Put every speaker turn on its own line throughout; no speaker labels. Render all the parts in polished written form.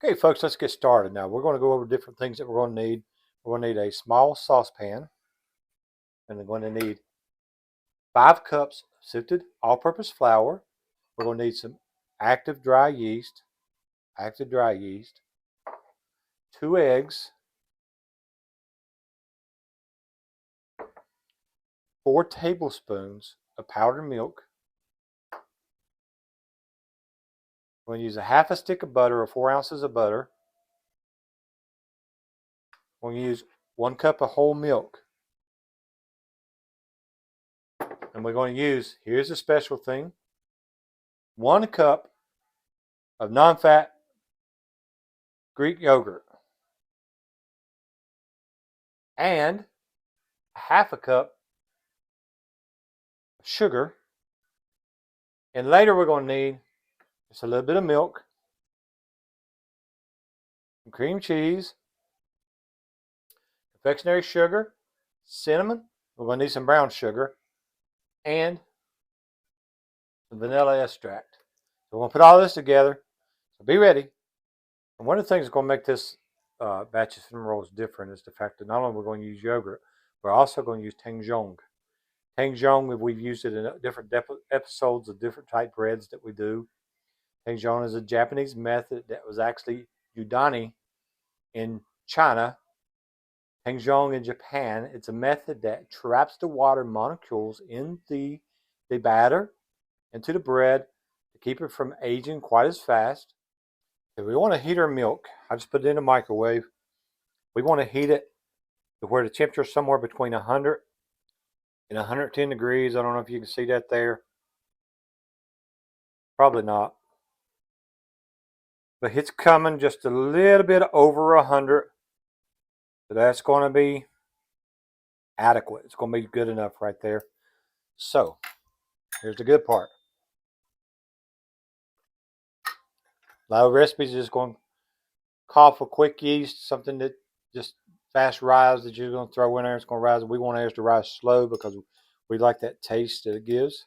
Okay, folks, let's get started now. We're going to go over different things that we're going to need. We're going to need a small saucepan, and we're going to need 5 cups of sifted all-purpose flour. We're going to need some active dry yeast, 2 eggs, 4 tablespoons of powdered milk. We're going to use a half a stick of butter or 4 ounces of butter. We're going to use 1 cup of whole milk. And we're going to use, here's the special thing, 1 cup of non-fat Greek yogurt and half a cup of sugar. And later we're going to need just a little bit of milk, some cream cheese, confectionery sugar, cinnamon. We're going to need some brown sugar and some vanilla extract. So we're going to put all this together. So be ready. And one of the things that's going to make this batch of cinnamon rolls different is the fact that not only we're going to use yogurt, we're also going to use tangzhong. Tangzhong, we've used it in different episodes of different type breads that we do. Tangzhong is a Japanese method that was actually udani in China. Tangzhong in Japan. It's a method that traps the water molecules in the batter into the bread to keep it from aging quite as fast. If we want to heat our milk, I just put it in the microwave. We want to heat it to where the temperature is somewhere between 100 and 110 degrees. I don't know if you can see that there. Probably not. But it's coming just a little bit over 100. So that's going to be adequate. It's going to be good enough right there. So here's the good part. A lot of recipes are just going to call for quick yeast, something that just fast rise that you're going to throw in there. It's going to rise. We want ours to rise slow because we like that taste that it gives.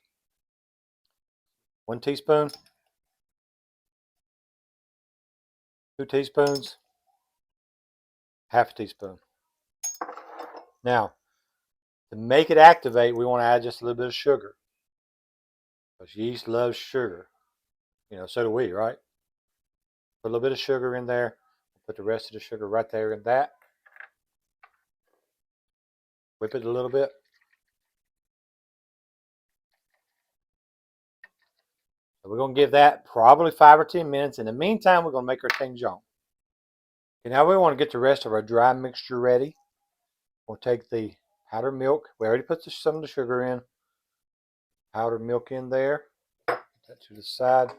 1 teaspoon, 2 teaspoons, half a teaspoon. Now, to make it activate, we want to add just a little bit of sugar. Because yeast loves sugar. You know, so do we, right? Put a little bit of sugar in there. Put the rest of the sugar right there in that. Whip it a little bit. So we're going to give that probably 5 or 10 minutes. In the meantime, we're going to make our tangzhong. Okay, now we want to get the rest of our dry mixture ready. We'll take the powdered milk. We already put some of the sugar in. Powdered milk in there. Put that to the side.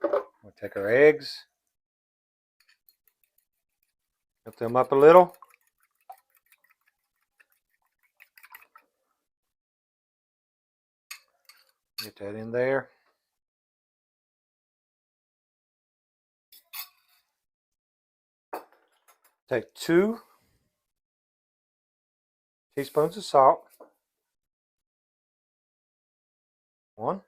We'll take our eggs. Lift them up a little. Get that in there. Take 2 teaspoons of salt. 1,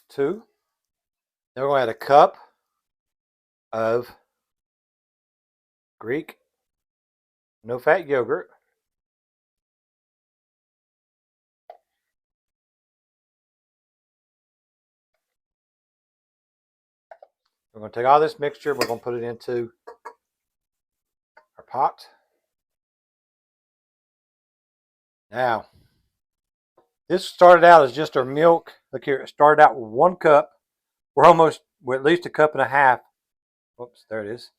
2. Then we're going to add a cup of Greek no-fat yogurt. We're going to take all this mixture. We're going to put it into our pot. Now, this started out as just our milk. Look here, it started out with 1 cup. We're at least a cup and a half. Oops, there it is.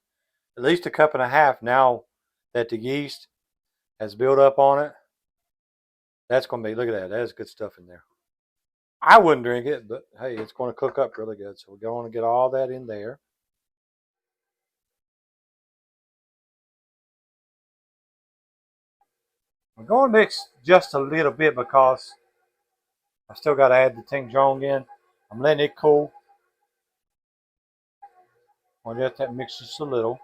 At least a cup and a half now that the yeast has built up on it. That's going to be, look at that. That is good stuff in there. I wouldn't drink it, but hey, it's going to cook up really good. So we're going to get all that in there. I'm going to mix just a little bit because I still got to add the tangzhong in. I'm letting it cool. I'll let that mix just a little.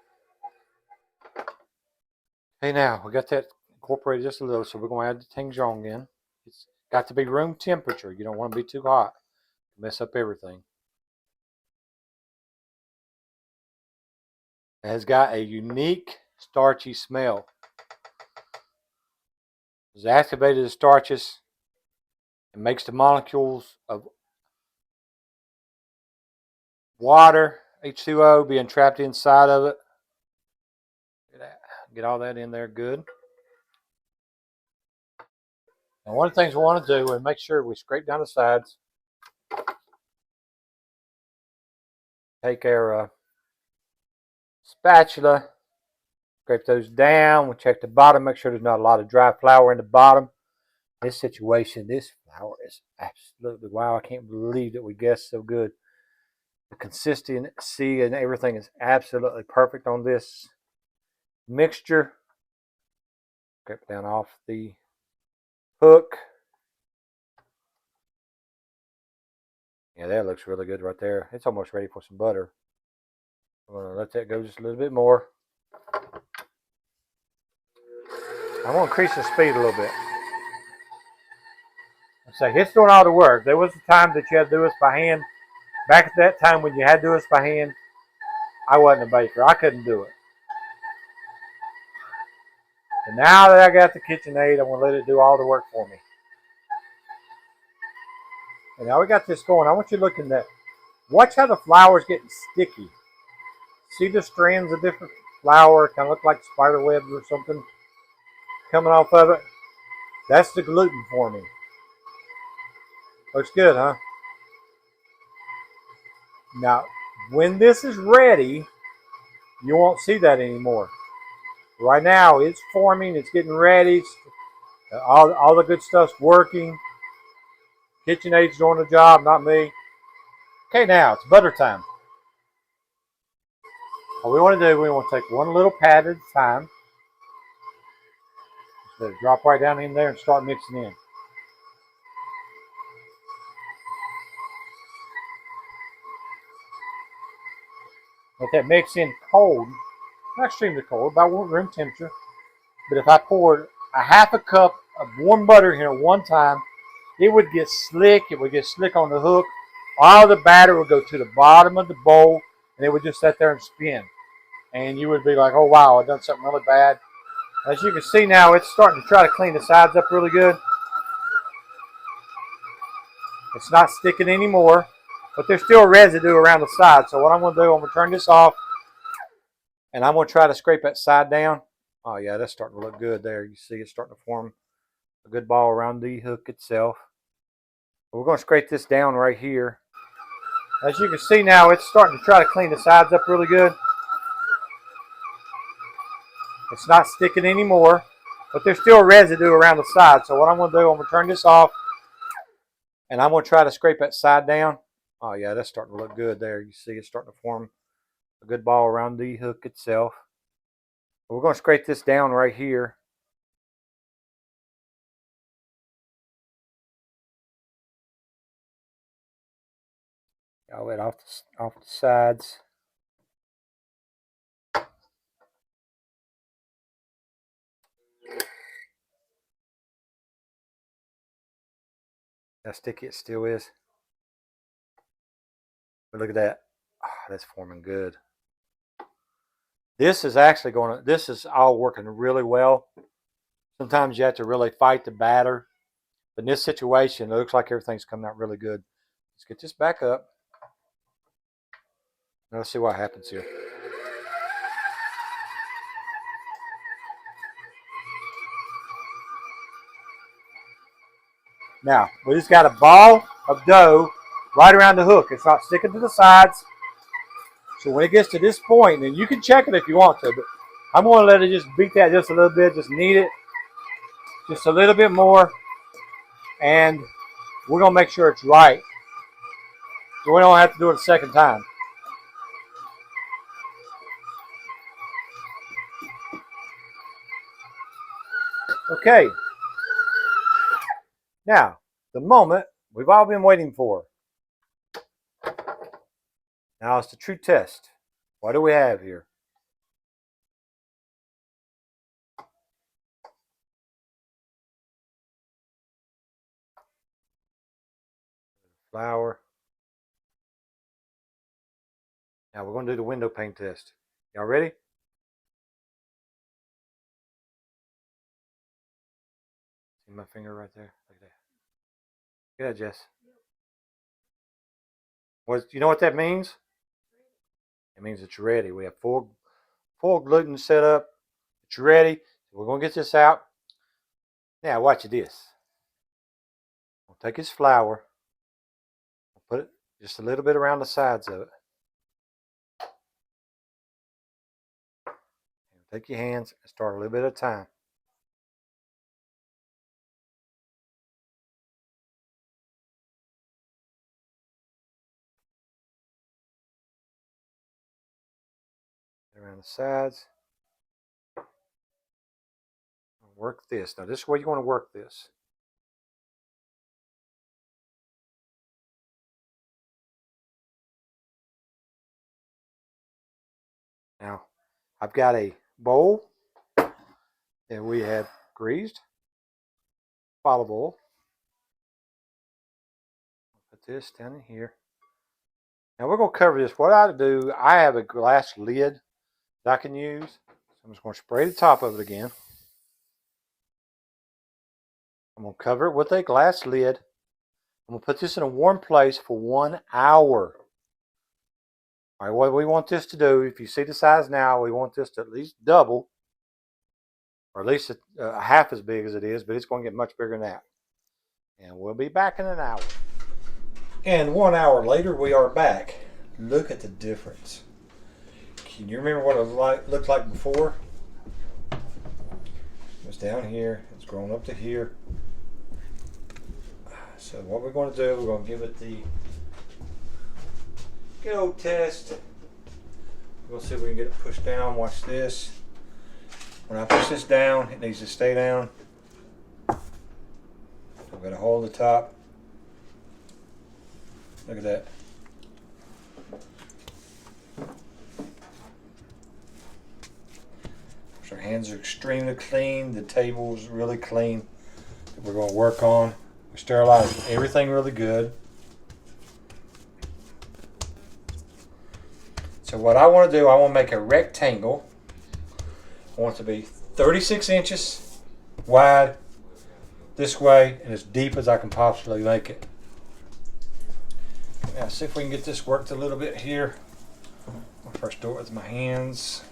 Hey, now we got that incorporated just a little, so we're going to add the tangzhong in. It's got to be room temperature. You don't want to be too hot to mess up everything. It has got a unique starchy smell. It's activated the starches and makes the molecules of water, H2O, being trapped inside of it. Get all that in there good. And one of the things we want to do is make sure we scrape down the sides. Take our spatula, scrape those down. We'll check the bottom, make sure there's not a lot of dry flour in the bottom. This situation, this flour is absolutely wow. I can't believe that we guessed so good. The consistency and everything is absolutely perfect on this mixture. Scrape down off the hook. Yeah, that looks really good right there. It's almost ready for some butter. I'm going to let that go just a little bit more. I'm going to increase the speed a little bit. So it's doing all the work. There was a time that you had to do this by hand. Back at that time when you had to do this by hand, I wasn't a baker. I couldn't do it. And now that I got the KitchenAid, I'm going to let it do all the work for me. And now we got this going. I want you looking at, watch how the flour's getting sticky. See the strands of different flour, kind of look like spider webs or something coming off of it? That's the gluten forming. Looks good, huh? Now, when this is ready, you won't see that anymore. Right now, it's forming, it's getting ready, all the good stuff's working. KitchenAid's doing the job, not me. Okay, now it's butter time. What we want to do, we want to take one little pat at a time. Just let it drop right down in there and start mixing in. Let that mix in cold, not extremely cold, about room temperature. But if I poured a half a cup of warm butter here at one time, it would get slick. It would get slick on the hook. All the batter would go to the bottom of the bowl, and it would just sit there and spin. And you would be like, oh, wow, I've done something really bad. As you can see now, it's starting to try to clean the sides up really good. It's not sticking anymore, but there's still residue around the side. So what I'm going to do, I'm going to turn this off, and I'm going to try to scrape that side down. Oh, yeah, that's starting to look good there. You see it's starting to form a good ball around the hook itself. We're going to scrape this down right here. As you can see now, it's starting to try to clean the sides up really good. It's not sticking anymore, but there's still residue around the side. So what I'm going to do, I'm going to turn this off, and I'm going to try to scrape that side down. Oh, yeah, that's starting to look good there. You see it's starting to form a good ball around the hook itself. We're going to scrape this down right here. All that off the sides. How sticky it still is. But look at that. Oh, that's forming good. This is actually this is all working really well. Sometimes you have to really fight the batter. But in this situation, it looks like everything's coming out really good. Let's get this back up. Now let's see what happens here. Now, we just got a ball of dough right around the hook. It's not sticking to the sides. So when it gets to this point, and you can check it if you want to, but I'm going to let it just beat that just a little bit, just knead it just a little bit more, and we're going to make sure it's right. So we don't have to do it a second time. Okay. Now, the moment we've all been waiting for. Now it's the true test. What do we have here? Flour. Now we're going to do the window pane test. Y'all ready? See my finger right there? Look at that. Look at that, Jess. You know what that means? It means it's ready. We have full gluten set up. It's ready. We're going to get this out. Now watch this. We'll take his flour. We'll put it just a little bit around the sides of it. Take your hands and start a little bit at a time. Around the sides. Work this. Now this is where you want to work this. Now I've got a bowl that we have greased. Olive oil. Put this down in here. Now we're going to cover this. What I do, I have a glass lid that I can use. So I'm just going to spray the top of it again. I'm going to cover it with a glass lid. I'm going to put this in a warm place for 1 hour. All right, what we want this to do, if you see the size now, we want this to at least double, or at least half as big as it is, but it's going to get much bigger than that. And we'll be back in an hour. And 1 hour later, we are back. Look at the difference. Can you remember what it looked like before? It was down here. It's grown up to here. So what we're going to do, we're going to give it the good old test. We're going to see if we can get it pushed down. Watch this. When I push this down, it needs to stay down. I've got a hole at the top. Look at that. Our hands are extremely clean. The table is really clean that we're going to work on. We sterilized everything really good. So what I want to do, I want to make a rectangle. I want it to be 36 inches wide this way and as deep as I can possibly make it. Now see if we can get this worked a little bit here. I'll first do it with my hands.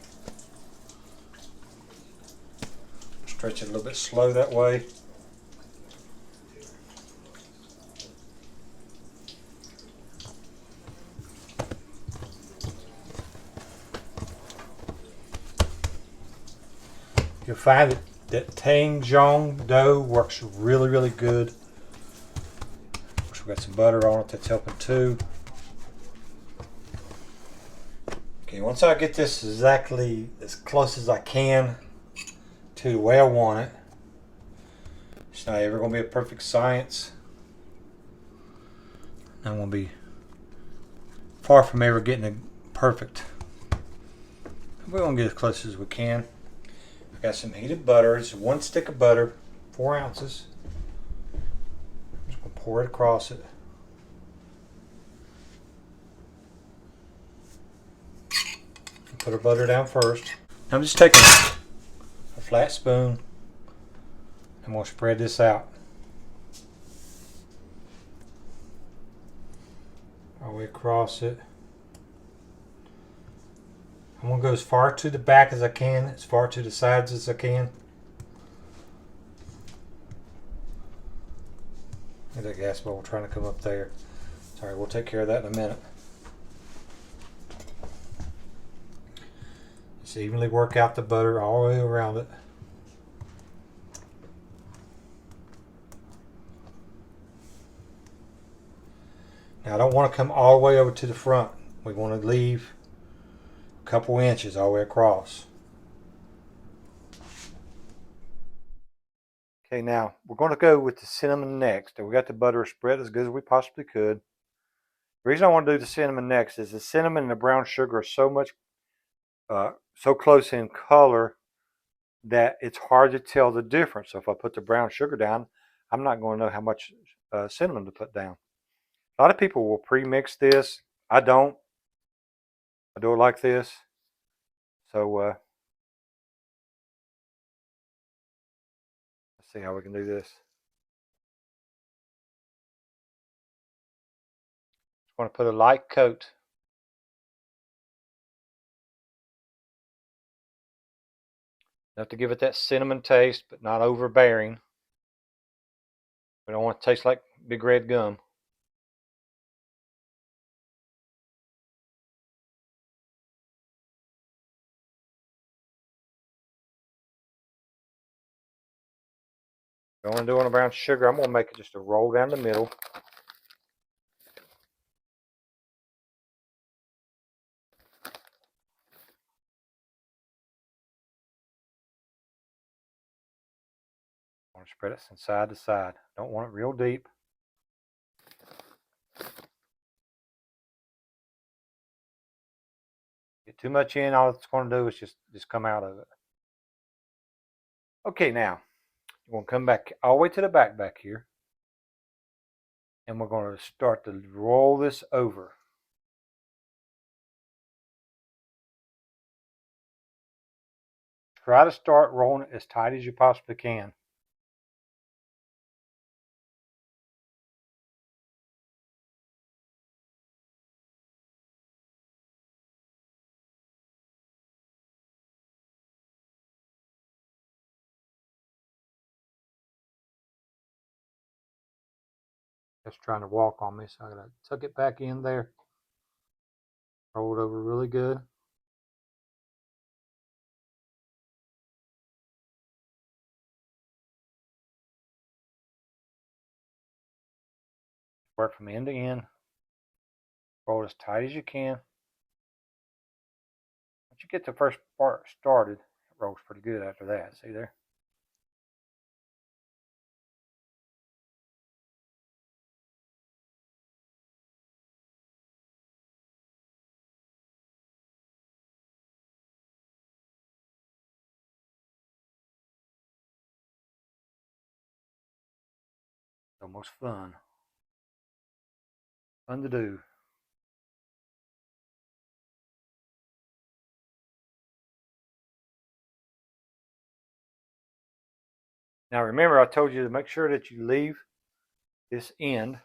Stretch it a little bit slow that way. You'll find that tangzhong dough works really good. We've got some butter on it that's helping too. Okay, once I get this exactly as close as I can to the way I want it, it's not ever going to be a perfect science. I'm going to be far from ever getting it perfect. We're going to get as close as we can. I got some heated butter. It's 1 stick of butter, 4 ounces. I'm just going to pour it across it. Put our butter down first. I'm just taking a flat spoon and we'll spread this out all the way across it. I'm going to go as far to the back as I can, as far to the sides as I can. Look at that gas bowl trying to come up there. Sorry, we'll take care of that in a minute. Just evenly work out the butter all the way around it. Now I don't want to come all the way over to the front. We want to leave a couple inches all the way across. Okay, now we're going to go with the cinnamon next. And we got the butter spread as good as we possibly could. The reason I want to do the cinnamon next is the cinnamon and the brown sugar are so close in color that it's hard to tell the difference. So if I put the brown sugar down, I'm not going to know how much cinnamon to put down. A lot of people will pre-mix this. I don't. I do it like this. So let's see how we can do this. Just want to put a light coat. Enough to give it that cinnamon taste, but not overbearing. We don't want it to taste like big red gum. If I want to do on a brown sugar, I'm going to make it just a roll down the middle. I want to spread it from side to side. Don't want it real deep. Get too much in, all it's going to do is just come out of it. Okay, now we're going to come back all the way to the back here. And we're going to start to roll this over. Try to start rolling it as tight as you possibly can. It's trying to walk on me, so I gotta tuck it back in there. Roll it over really good. Work from end to end. Roll as tight as you can. Once you get the first part started, it rolls pretty good after that. See there? It's almost fun. Fun to do. Now remember, I told you to make sure that you leave this end.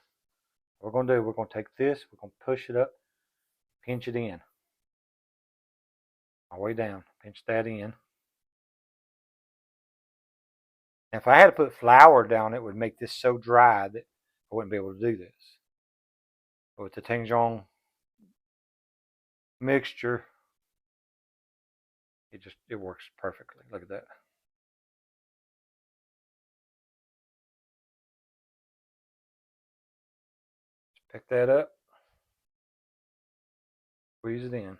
What we're going to do, we're going to take this, we're going to push it up, pinch it in. All the way down. Pinch that in. Now, if I had to put flour down, it would make this so dry that I wouldn't be able to do this. But with the tangzhong mixture, it works perfectly. Look at that. Just pick that up, squeeze it in.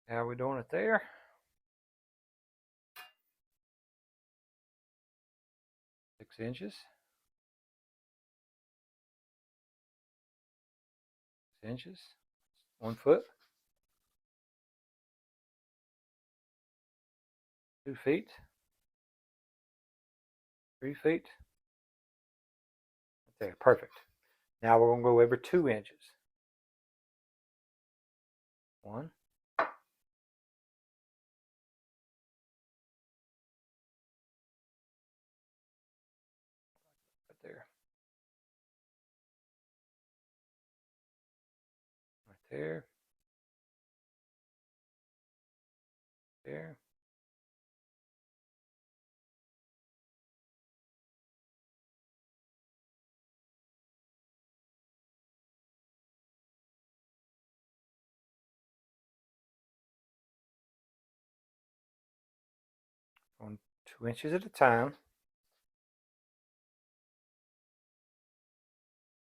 How are we doing it there? 6 inches. 6 inches. 1 foot. 2 feet. 3 feet. There, perfect. Now we're going to go every 2 inches. 1. Right there. Right there. There. On 2 inches at a time.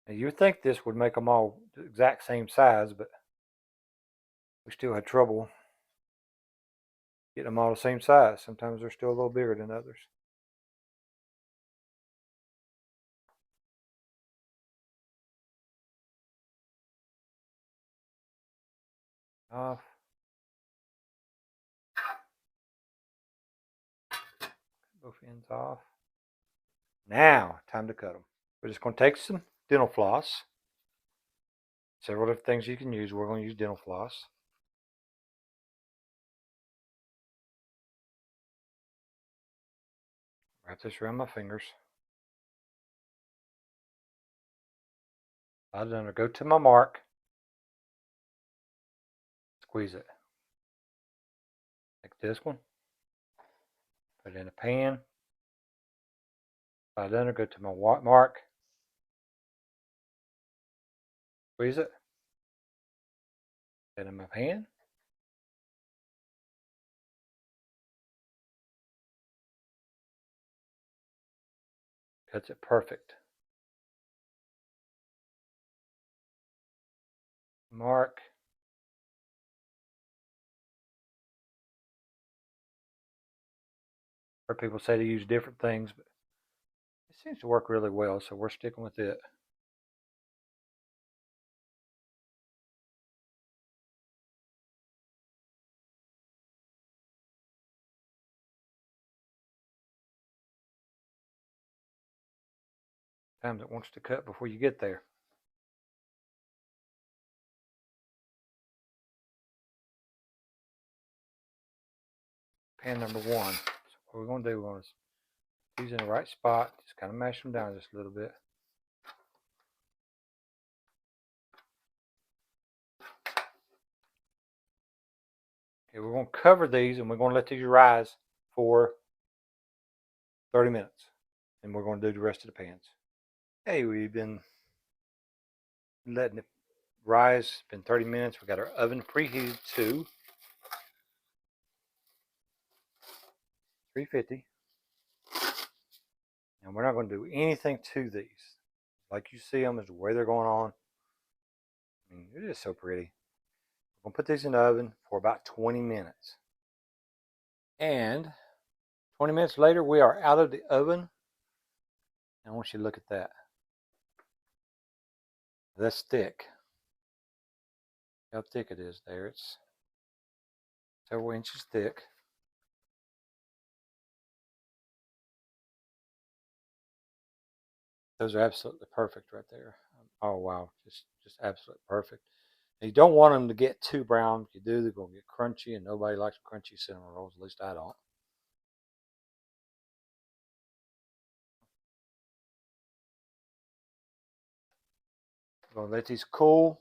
Now you would think this would make them all the exact same size, but we still had trouble getting them all the same size. Sometimes they're still a little bigger than others. Off. ends off. Now, time to cut them. We're just going to take some dental floss. Several different things you can use. We're going to use dental floss. Wrap this around my fingers. Slide it under. Go to my mark. Squeeze it. Take this one. Put it in a pan. Slide it under. Go to my mark. Squeeze it. Put it in my pan. Cuts it perfect. Mark. Heard people say to use different things, but it seems to work really well, so we're sticking with it. Sometimes it wants to cut before you get there. Pan number one. So what we're going to do, we're going to use in the right spot. Just kind of mash them down just a little bit. Okay, we're going to cover these and we're going to let these rise for 30 minutes. And we're going to do the rest of the pans. Hey, we've been letting it rise. It's been 30 minutes. We've got our oven preheated to 350. And we're not going to do anything to these. Like you see them is the way they're going on. I mean, they're just so pretty. We're going to put these in the oven for about 20 minutes. And 20 minutes later, we are out of the oven. And I want you to look at that. That's thick. How thick it is there. It's several inches thick. Those are absolutely perfect right there. Oh wow, just absolutely perfect. And you don't want them to get too brown. If you do, they're going to get crunchy, and nobody likes crunchy cinnamon rolls. At least I don't. We're going to let these cool,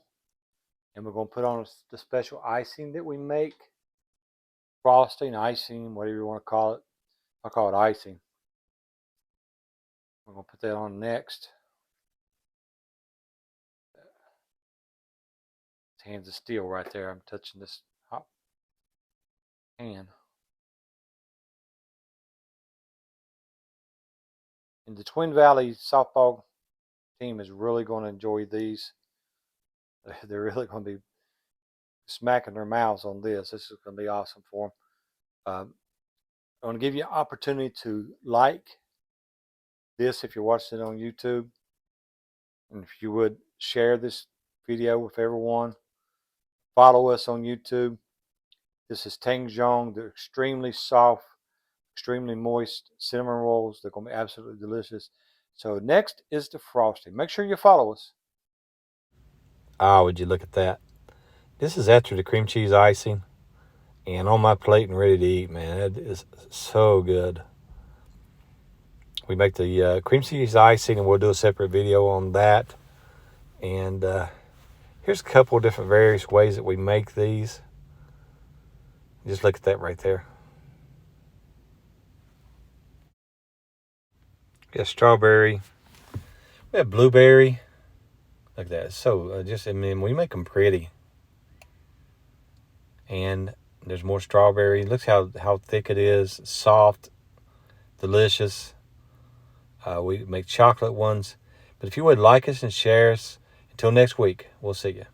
and we're going to put on the special icing that we make. Frosting, icing, whatever you want to call it. I call it icing. We're going to put that on next. Hands of steel right there. I'm touching this hot pan. And the Twin Valley softball team is really going to enjoy these. They're really going to be smacking their mouths on this. This is going to be awesome for them. I want to give you an opportunity to like this if you're watching it on YouTube. And if you would share this video with everyone. Follow us on YouTube. This is tangzhong. They're extremely soft, extremely moist cinnamon rolls. They're going to be absolutely delicious. So next is the frosting. Make sure you follow us. Oh, would you look at that? This is after the cream cheese icing. And on my plate and ready to eat, man. It is so good. We make the cream cheese icing, and we'll do a separate video on that. And here's a couple of different various ways that we make these. Just look at that right there. We got strawberry. We have blueberry. Look at that. So I mean, we make them pretty. And there's more strawberry. Look how thick it is. Soft, delicious. We make chocolate ones. But if you would like us and share us, until next week, we'll see you.